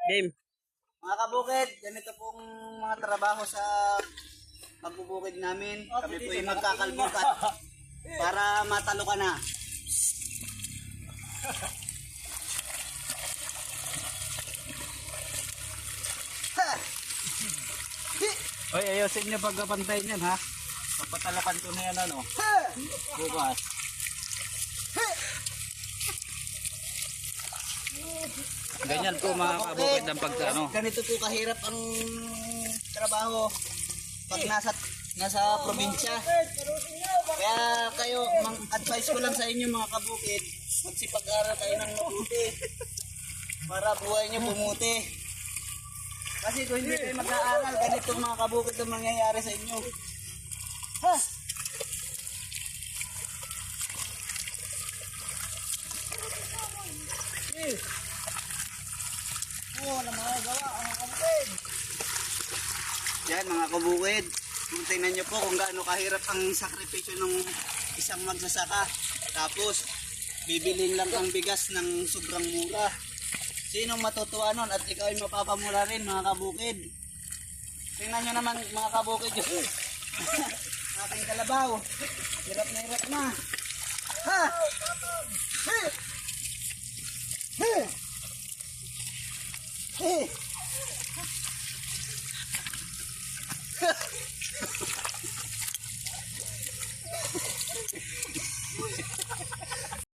Game. Mga kabukid, ganito pong mga trabaho sa pagbubukid namin. Kami po ay magkakalbukat para matalo ka na. Ha! Hi! Oy, ayusin niyo pagkapantayin yan ha. Papatalakan ko na yan ano. Ha! Bukas. Hi! Ganyan po mga kabukid ang pagka ano. Ganito po kahirap ang trabaho pag nasa probinsya. Kaya kayo, advice ko lang sa inyo mga kabukid, magsipag-aral kayo ng mabuti para buhay nyo bumuti. Kasi kung hindi kayo mag-aaral, ganito mga kabukid ang mangyayari sa inyo. Ha? Oo, na mga gawa, mga kabukid. Yan mga kabukid, tingnan nyo po kung gaano kahirap ang sakripisyo ng isang magsasaka. Tapos, bibilin lang ang bigas ng sobrang mura. Sinong matutuwa nun at ikaw ay mapapamura rin mga kabukid. Tingnan nyo naman mga kabukid yun. Aking kalabaw. Hirap na. Ha! Hey! Hey! Hey!